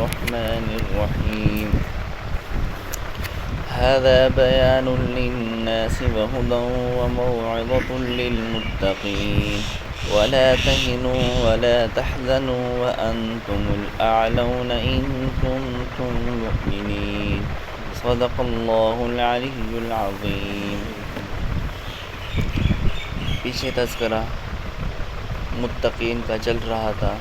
الرحمن الرحيم هذا بيان للناس وهدى وموعظة للمتقين ولا تهنوا ولا تحزنوا وأنتم الأعلون إن كنتم مؤمنين صدق الله العلي العظيم۔ پیچھے تذکرہ متقین کا چل رہا تھا۔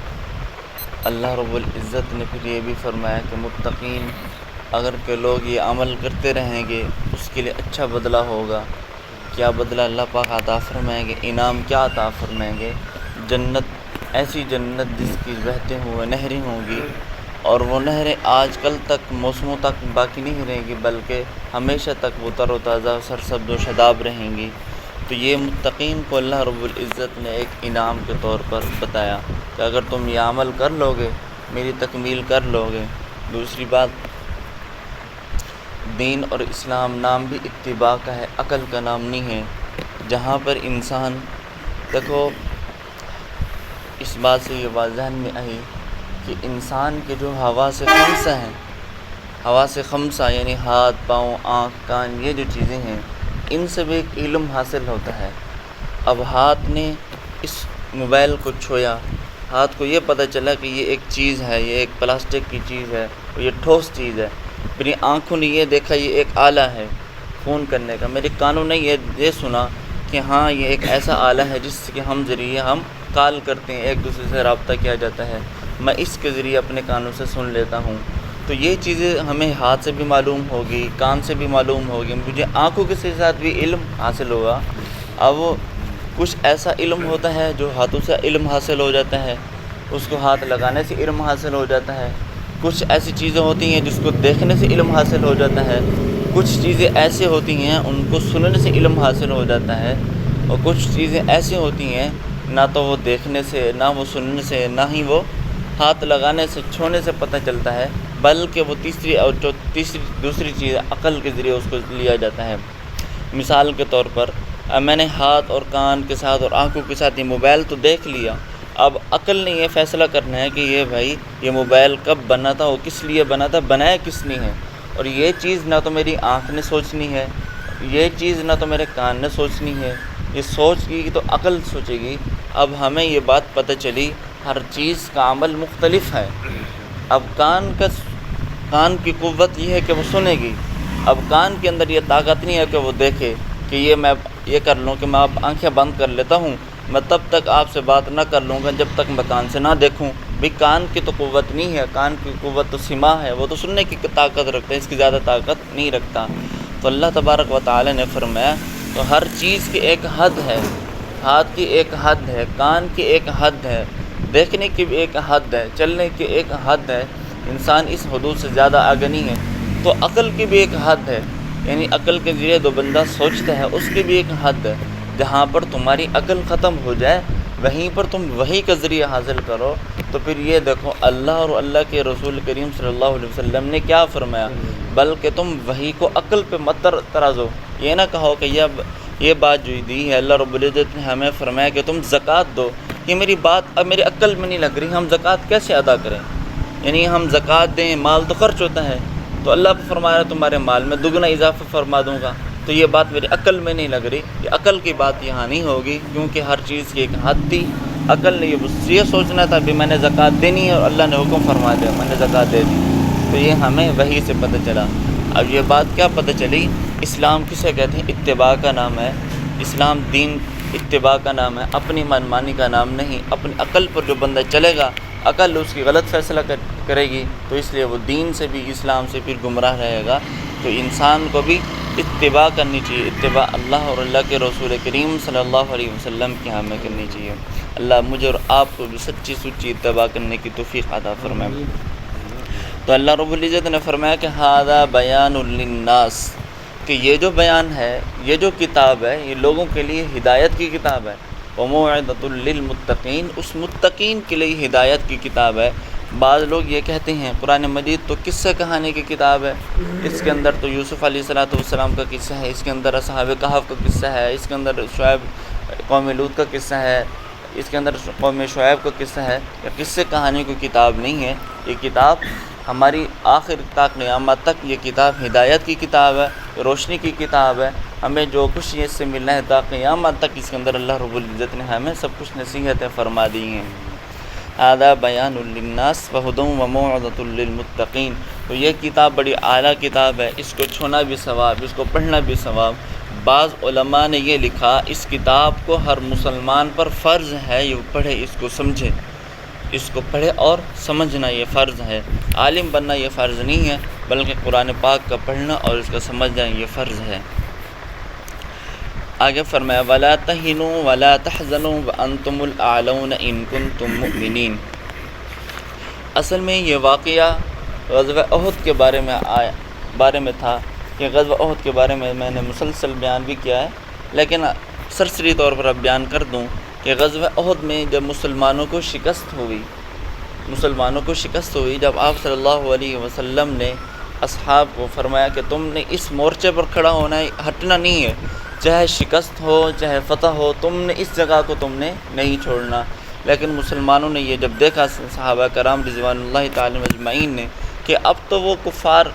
اللہ رب العزت نے پھر یہ بھی فرمایا کہ متقین اگر کہ لوگ یہ عمل کرتے رہیں گے اس کے لیے اچھا بدلہ ہوگا۔ کیا بدلہ اللہ پاک عطا فرمائیں گے؟ انعام کیا عطا فرمائیں گے؟ جنت، ایسی جنت جس کی بہتے ہوئے نہریں ہوں گی، اور وہ نہریں آج کل تک موسموں تک باقی نہیں رہیں گی بلکہ ہمیشہ تک وہ تر و تازہ سرسبز و شاداب رہیں گی۔ تو یہ متقین کو اللہ رب العزت نے ایک انعام کے طور پر بتایا کہ اگر تم یہ عمل کر لو گے، میری تکمیل کر لو گے۔ دوسری بات، دین اور اسلام نام بھی اتباع کا ہے، عقل کا نام نہیں ہے۔ جہاں پر انسان، دیکھو اس بات سے یہ بات ذہن میں آئی کہ انسان کے جو حواس خمسہ ہیں، حواس خمسہ یعنی ہاتھ، پاؤں، آنکھ، کان، یہ جو چیزیں ہیں، ان سے بھی ایک علم حاصل ہوتا ہے۔ اب ہاتھ نے اس موبائل کو چھویا، ہاتھ کو یہ پتہ چلا کہ یہ ایک چیز ہے، یہ ایک پلاسٹک کی چیز ہے، یہ ٹھوس چیز ہے۔ میری آنکھوں نے یہ دیکھا یہ ایک آلہ ہے فون کرنے کا، میرے کانوں نے یہ سنا کہ ہاں یہ ایک ایسا آلہ ہے جس کے ذریعے ہم کال کرتے ہیں، ایک دوسرے سے رابطہ کیا جاتا ہے، میں اس کے ذریعے اپنے کانوں سے سن لیتا ہوں۔ تو یہ چیزیں ہمیں ہاتھ سے بھی معلوم ہوگی، کان سے بھی معلوم ہوگی، مجھے آنکھوں کے ساتھ بھی علم حاصل ہوگا۔ اب کچھ ایسا علم ہوتا ہے جو ہاتھوں سے علم حاصل ہو جاتا ہے، اس کو ہاتھ لگانے سے علم حاصل ہو جاتا ہے۔ کچھ ایسی چیزیں ہوتی ہیں جس کو دیکھنے سے علم حاصل ہو جاتا ہے، کچھ چیزیں ایسے ہوتی ہیں ان کو سننے سے علم حاصل ہو جاتا ہے، اور کچھ چیزیں ایسی ہوتی ہیں نہ تو وہ دیکھنے سے، نہ وہ سننے سے، نہ ہی وہ ہاتھ لگانے سے، چھونے سے پتہ چلتا ہے، بلکہ وہ دوسری چیز عقل کے ذریعے اس کو لیا جاتا ہے۔ مثال کے طور پر میں نے ہاتھ اور کان کے ساتھ اور آنکھوں کے ساتھ یہ موبائل تو دیکھ لیا، اب عقل نے یہ فیصلہ کرنا ہے کہ یہ بھائی یہ موبائل کب بنا تھا، وہ کس لیے بنا تھا، بنایا کس نے ہے، اور یہ چیز نہ تو میری آنکھ نے سوچنی ہے، یہ چیز نہ تو میرے کان نے سوچنی ہے، یہ سوچ گی تو عقل سوچے گی۔ اب ہمیں یہ بات پتہ چلی ہر چیز کا عمل مختلف ہے۔ اب کان کی قوت یہ ہے کہ وہ سنے گی، اب کان کے اندر یہ طاقت نہیں ہے کہ وہ دیکھے کہ میں یہ کر لوں کہ میں اب آنکھیں بند کر لیتا ہوں، میں تب تک آپ سے بات نہ کر لوں گا جب تک میں کان سے نہ دیکھوں۔ بھی کان کی تو قوت نہیں ہے، کان کی قوت تو سماع ہے، وہ تو سننے کی طاقت رکھتا ہے، اس کی زیادہ طاقت نہیں رکھتا۔ تو اللہ تبارک و تعالی نے فرمایا تو ہر چیز کی ایک حد ہے، ہاتھ کی ایک حد ہے، کان کی ایک حد ہے، دیکھنے کی بھی ایک حد ہے، چلنے کی ایک حد ہے، انسان اس حدود سے زیادہ آگے نہیں ہے۔ تو عقل کی بھی ایک حد ہے، یعنی عقل کے ذریعے جو بندہ سوچتا ہے اس کی بھی ایک حد ہے۔ جہاں پر تمہاری عقل ختم ہو جائے وہیں پر تم وحی کا ذریعہ حاصل کرو۔ تو پھر یہ دیکھو اللہ اور اللہ کے رسول کریم صلی اللہ علیہ وسلم نے کیا فرمایا، بلکہ تم وحی کو عقل پہ مت ترازو، یہ نہ کہو کہ یہ بات جو دی ہے اللہ رب العزت نے ہمیں فرمایا کہ تم زکوٰۃ دو، یہ میری بات اب میری عقل میں نہیں لگ رہی، ہم زکوٰۃ کیسے ادا کریں، یعنی ہم زکوٰۃ دیں، مال تو خرچ ہوتا ہے، تو اللہ فرما رہا ہے تمہارے مال میں دگنا اضافہ فرما دوں گا، تو یہ بات میری عقل میں نہیں لگ رہی، یہ عقل کی بات یہاں نہیں ہوگی، کیونکہ ہر چیز کی ایک حد تھی۔ عقل نے یہ سوچنا تھا کہ میں نے زکوٰۃ دینی ہے اور اللہ نے حکم فرما دیا میں نے زکوٰۃ دے دی، تو یہ ہمیں وحی سے پتہ چلا۔ اب یہ بات کیا پتہ چلی، اسلام کسے کہتے ہیں؟ اتباع کا نام ہے، اسلام دین اتباع کا نام ہے، اپنی منمانی کا نام نہیں۔ اپنی عقل پر جو بندہ چلے گا، عقل اس کی غلط فیصلہ کرے گی، تو اس لیے وہ دین سے بھی اسلام سے پھر گمراہ رہے گا۔ تو انسان کو بھی اتباع کرنی چاہیے، اتباع اللہ اور اللہ کے رسول کریم صلی اللہ علیہ وسلم کی ہمیں کرنی چاہیے۔ اللہ مجھے اور آپ کو بھی سچی سچی اتباع کرنے کی توفیق عطا فرمائے۔ تو اللہ رب العزت نے فرمایا کہ ھذا بیان للناس، کہ یہ جو بیان ہے، یہ جو کتاب ہے، یہ لوگوں کے لیے ہدایت کی کتاب ہے، وموعظۃ للمتقین، اس متقین کے لیے ہدایت کی کتاب ہے۔ بعض لوگ یہ کہتے ہیں قرآن مجید تو قصہ کہانی کی کتاب ہے، اس کے اندر تو یوسف علیہ السلام کا قصہ ہے، اس کے اندر اصحاب کہف کا قصہ ہے، اس کے اندر شعیب قوم لوط کا قصہ ہے، اس کے اندر قوم شعیب کا قصہ ہے۔ یہ قصے کہانی کی کتاب نہیں ہے، یہ کتاب ہماری آخر تا قیامت تک یہ کتاب ہدایت کی کتاب ہے، روشنی کی کتاب ہے۔ ہمیں جو کچھ اس سے ملنا ہے تا قیامت تک اس کے اندر اللہ رب العزت نے ہمیں سب کچھ نصیحتیں فرما دی ہیں۔ ھذا بیان للناس وہدی وموعظۃ للمتقین۔ تو یہ کتاب بڑی اعلیٰ کتاب ہے، اس کو چھونا بھی ثواب، اس کو پڑھنا بھی ثواب۔ بعض علماء نے یہ لکھا اس کتاب کو ہر مسلمان پر فرض ہے یہ پڑھے، اس کو سمجھے، اس کو پڑھے اور سمجھنا یہ فرض ہے۔ عالم بننا یہ فرض نہیں ہے، بلکہ قرآن پاک کا پڑھنا اور اس کا سمجھنا یہ فرض ہے۔ آگے فرمایا وَلَا تَهِنُوا وَلَا تَحْزَنُوا وَأَنْتُمُ الْأَعْلَوْنَ إِن كُنتُم مُؤْمِنِينَ۔ اصل میں یہ واقعہ غزوہ احد کے بارے میں تھا کہ غزوہ احد کے بارے میں نے مسلسل بیان بھی کیا ہے، لیکن سرسری طور پر اب بیان کر دوں کہ غزوہ احد میں جب مسلمانوں کو شکست ہوئی، جب آپ صلی اللہ علیہ وسلم نے اصحاب کو فرمایا کہ تم نے اس مورچے پر کھڑا ہونا ہے، ہٹنا نہیں ہے، چاہے شکست ہو چاہے فتح ہو، تم نے اس جگہ کو تم نے نہیں چھوڑنا۔ لیکن مسلمانوں نے یہ جب دیکھا صحابہ کرام رضوان اللہ تعالی اجمعین نے کہ اب تو وہ کفار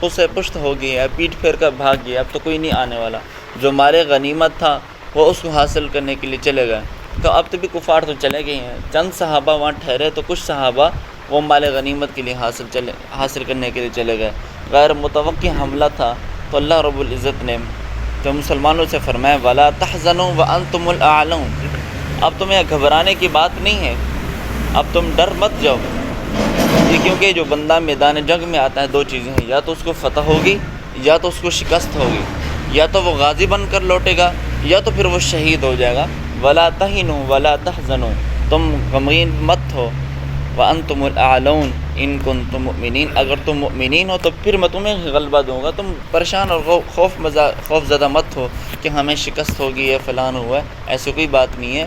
اسے پشت ہو گئی ہے، پیٹھ پھیر کر بھاگ گیا، اب تو کوئی نہیں آنے والا، جو مال غنیمت تھا وہ اس کو حاصل کرنے کے لیے چلے گئے، تو اب تو بھی کفار تو چلے گئے ہیں، چند صحابہ وہاں ٹھہرے تو کچھ صحابہ وہ مال غنیمت کے لیے حاصل کرنے کے لیے چلے گئے۔ غیر متوقع حملہ تھا، تو اللہ رب العزت نے تو مسلمانوں سے فرمایا وَلَا تَحْزَنُوا وَأَنْتُمُ الْأَعْلَوْنَ۔ اب تمہیں گھبرانے کی بات نہیں ہے، اب تم ڈر مت جاؤ، یہ کیونکہ جو بندہ میدان جنگ میں آتا ہے دو چیزیں ہیں، یا تو اس کو فتح ہوگی یا تو اس کو شکست ہوگی، یا تو وہ غازی بن کر لوٹے گا یا تو پھر وہ شہید ہو جائے گا۔ وَلَا تَهِنُوا وَلَا تَحْزَنُوا، تم غمگین مت ہو، وَأَنْتُمُ الْأَعْلَوْنَ إِن كُنتُم مُؤْمِنِينَ، اگر تم مؤمنین ہو تو پھر میں تمہیں غلبہ دوں گا، تم پریشان اور خوف زدہ مت ہو کہ ہمیں شکست ہوگی یا فلان ہوا ہے، ایسی کوئی بات نہیں ہے،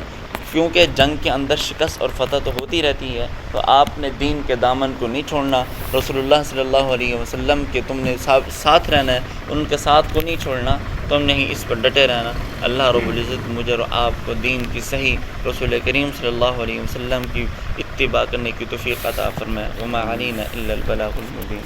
کیونکہ جنگ کے اندر شکست اور فتح تو ہوتی رہتی ہے، تو آپ نے دین کے دامن کو نہیں چھوڑنا، رسول اللہ صلی اللہ علیہ وسلم کے تم نے ساتھ رہنا ہے، ان کے ساتھ کو نہیں چھوڑنا، تم نے ہی اس پر ڈٹے رہنا۔ اللہ رب العزت مجھے اور آپ کو دین کی صحیح رسول کریم صلی اللہ علیہ وسلم کی اتباع کرنے کی توفیق عطا فرمائے۔ وما علینا الا البلاغ المبین۔